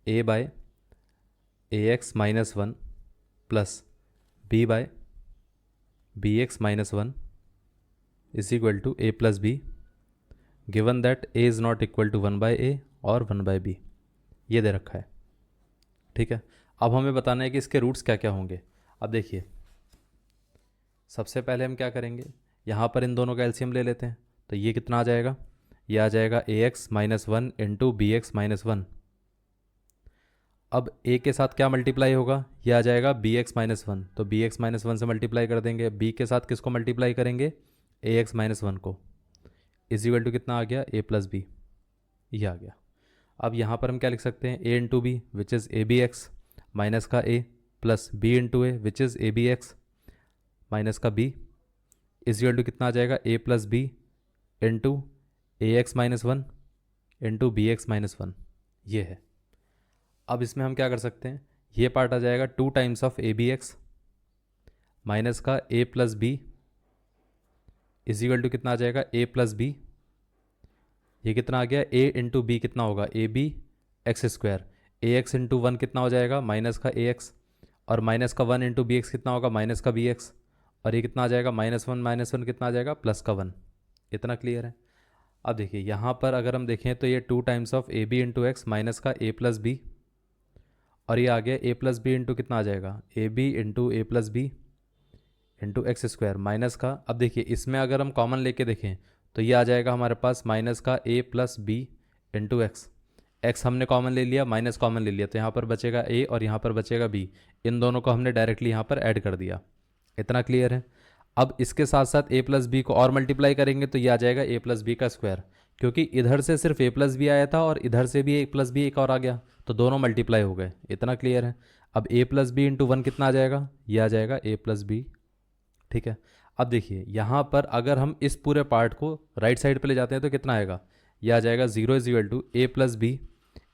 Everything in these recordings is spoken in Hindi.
A by a x minus one plus B by b x minus one is equal to A plus b, given that a is not equal to one by a और वन बाय बी, ये दे रखा है। ठीक है, अब हमें बताना है कि इसके रूट्स क्या क्या होंगे। अब देखिए, सबसे पहले हम क्या करेंगे, यहाँ पर इन दोनों का एलसीएम ले लेते हैं। तो ये कितना आ जाएगा, ये आ जाएगा a x minus one into B x minus one. अब ए के साथ क्या मल्टीप्लाई होगा, ये आ जाएगा बी एक्स माइनस वन, तो बी एक्स माइनस वन से मल्टीप्लाई कर देंगे। बी के साथ किसको मल्टीप्लाई करेंगे, ए एक्स माइनस वन को, इज इक्वल टू कितना आ गया, ए प्लस बी, ये आ गया। अब यहाँ पर हम क्या लिख सकते हैं, a into b which is a B x minus का ए plus B into a which is a B x minus का बी इज इक्वल टू कितना आ जाएगा, a plus B into a x minus one into B x minus one, ये है। अब इसमें हम क्या कर सकते हैं, ये पार्ट आ जाएगा two times of A B x minus का ए plus B is equal to कितना आ जाएगा, ए प्लस बी, ये कितना आ गया, ए इंटू बी कितना होगा, A B X square, A X into one कितना हो जाएगा, माइनस का ए एक्स, और माइनस का वन इंटू बी एक्स कितना होगा, माइनस का बी एक्स, और ये कितना आ जाएगा, माइनस वन कितना आ जाएगा, प्लस का वन। इतना क्लियर है। अब देखिए यहाँ पर अगर हम देखें तो ये two times of A B into X minus का ए प्लस बी, और ये आ गया ए प्लस बी इंटू कितना आ जाएगा, A B into A plus B into X square minus का। अब देखिए इसमें अगर हम कॉमन लेके देखें तो ये आ जाएगा हमारे पास माइनस का ए plus B into x, x हमने कॉमन ले लिया, माइनस कॉमन ले लिया, तो यहाँ पर बचेगा ए और यहाँ पर बचेगा बी, इन दोनों को हमने डायरेक्टली यहाँ पर ऐड कर दिया। इतना क्लियर है। अब इसके साथ साथ ए प्लस बी को और मल्टीप्लाई करेंगे तो ये आ जाएगा ए प्लस बी का स्क्वायर, क्योंकि इधर से सिर्फ ए प्लस बी आया था और इधर से भी ए प्लस बी एक और आ गया, तो दोनों मल्टीप्लाई हो गए। इतना क्लियर है। अब ए प्लस बी इंटू वन कितना आ जाएगा, ये आ जाएगा ए प्लस बी। ठीक है, अब देखिए यहाँ पर अगर हम इस पूरे पार्ट को राइट साइड पे ले जाते हैं तो कितना आएगा, यह आ जाएगा zero is equal to A plus B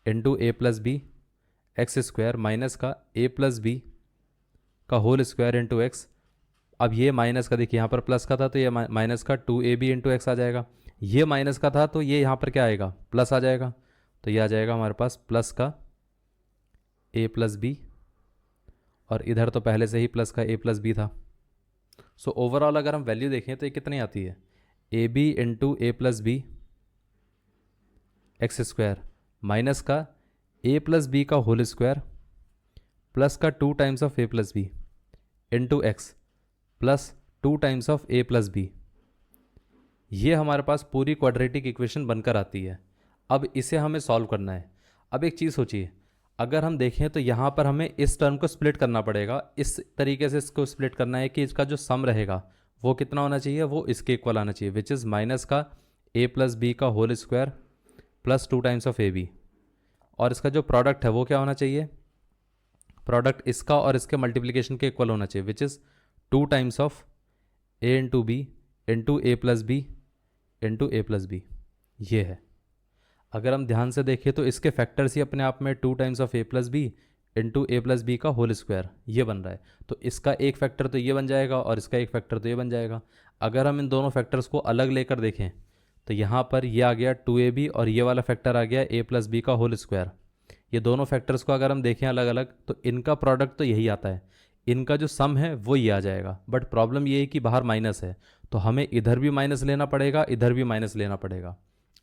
into A plus B X square minus का ए प्लस बी का होल स्क्वायर इंटू एक्स। अब ये माइनस का देखिए यहाँ पर प्लस का था तो ये माइनस का two a B into x आ जाएगा, ये माइनस का था तो ये यहाँ पर क्या आएगा, प्लस आ जाएगा, तो ये आ जाएगा हमारे पास प्लस का ए प्लस बी, और इधर तो पहले से ही प्लस का ए प्लस बी था। सो ओवरऑल अगर हम वैल्यू देखें तो ये कितनी आती है, A B into A plus B X square minus का ए प्लस बी का होल स्क्वायर प्लस का two times of A plus B into X plus two times of A plus B. ये हमारे पास पूरी क्वाड्रेटिक इक्वेशन बनकर आती है। अब इसे हमें सॉल्व करना है। अब एक चीज़ सोचिए, अगर हम देखें तो यहाँ पर हमें इस टर्म को स्प्लिट करना पड़ेगा, इस तरीके से इसको स्प्लिट करना है कि इसका जो सम रहेगा वो कितना होना चाहिए, वो इसके इक्वल आना चाहिए, विच इज़ माइनस का ए प्लस बी का whole square plus two times of A B, और इसका जो प्रोडक्ट है वो क्या होना चाहिए, प्रोडक्ट इसका और इसके मल्टीप्लिकेशन के इक्वल होना चाहिए, which is two times of A into B into A plus B into A plus B. ये है। अगर हम ध्यान से देखें तो इसके फैक्टर्स ही अपने आप में two times of A plus B into A plus B का होल स्क्वायर ये बन रहा है, तो इसका एक फैक्टर तो ये बन जाएगा और इसका एक फैक्टर तो ये बन जाएगा। अगर हम इन दोनों फैक्टर्स को अलग लेकर देखें तो यहाँ पर ये आ गया टू ए बी और ये वाला फैक्टर आ गया ए प्लस बी का होल स्क्वायर। ये दोनों फैक्टर्स को अगर हम देखें अलग अलग तो इनका प्रोडक्ट तो यही आता है, इनका जो सम है वो ये आ जाएगा। बट प्रॉब्लम ये है कि बाहर माइनस है, तो हमें इधर भी माइनस लेना पड़ेगा, इधर भी माइनस लेना पड़ेगा।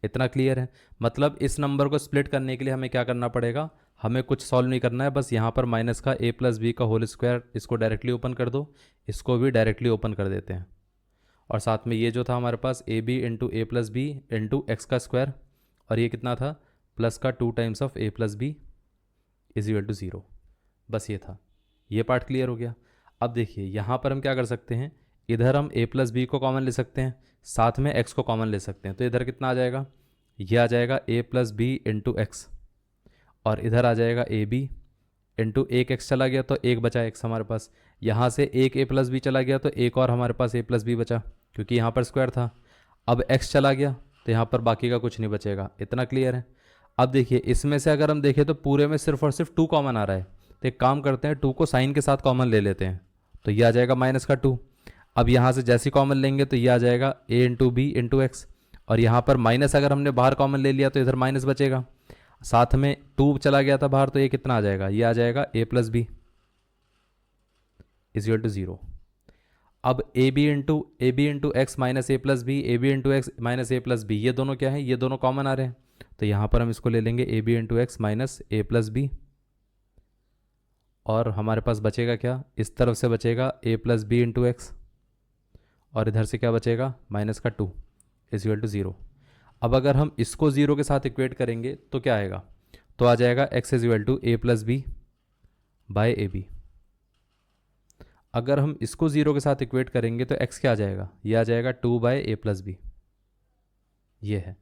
इतना क्लियर है। मतलब इस नंबर को स्प्लिट करने के लिए हमें क्या करना पड़ेगा, हमें कुछ सॉल्व नहीं करना है, बस यहाँ पर माइनस का ए प्लस बी का होल स्क्वायर इसको डायरेक्टली ओपन कर दो, इसको भी डायरेक्टली ओपन कर देते हैं, और साथ में ये जो था हमारे पास a B into A plus B into x का स्क्वायर, और ये कितना था प्लस का two times of A plus B is equal to zero. बस ये था, ये पार्ट क्लियर हो गया। अब देखिए यहाँ पर हम क्या कर सकते हैं, इधर हम a प्लस बी को कॉमन ले सकते हैं, साथ में x को कॉमन ले सकते हैं, तो इधर कितना आ जाएगा, ये आ जाएगा a plus B into X, और इधर आ जाएगा ए बी इंटू एक x चला गया तो एक बचा x हमारे पास, यहाँ से एक a प्लस बी चला गया तो एक और हमारे पास a प्लस बी बचा, क्योंकि यहाँ पर स्क्वायर था। अब x चला गया तो यहाँ पर बाकी का कुछ नहीं बचेगा। इतना क्लियर है। अब देखिए इसमें से अगर हम देखें तो पूरे में सिर्फ और सिर्फ टू कॉमन आ रहा है, तो एक काम करते हैं, टू को साइन के साथ कॉमन ले लेते हैं, तो ये आ जाएगा माइनस का टू। अब यहाँ से जैसे कॉमन लेंगे तो ये आ जाएगा a into B into X, और यहाँ पर माइनस अगर हमने बाहर कॉमन ले लिया तो इधर माइनस बचेगा। साथ में 2 चला गया था बाहर, तो ये कितना आ जाएगा, ये आ जाएगा a plus B is equal to 0। अब A B into X minus A plus B, A B into X minus A plus B, ये दोनों क्या है, ये दोनों कॉमन आ रहे हैं, तो यहाँ पर हम इसको ले लेंगे A B into X minus A plus B, और हमारे पास बचेगा क्या, इस तरफ से बचेगा A plus B into X, और इधर से क्या बचेगा, माइनस का 2 इज इक्वल टू 0। अब अगर हम इसको 0 के साथ इक्वेट करेंगे तो क्या आएगा, तो आ जाएगा X is equal to A plus B by A B. अगर हम इसको 0 के साथ इक्वेट करेंगे तो x क्या आ जाएगा, ये आ जाएगा 2 बाय ए प्लस बी, ये है।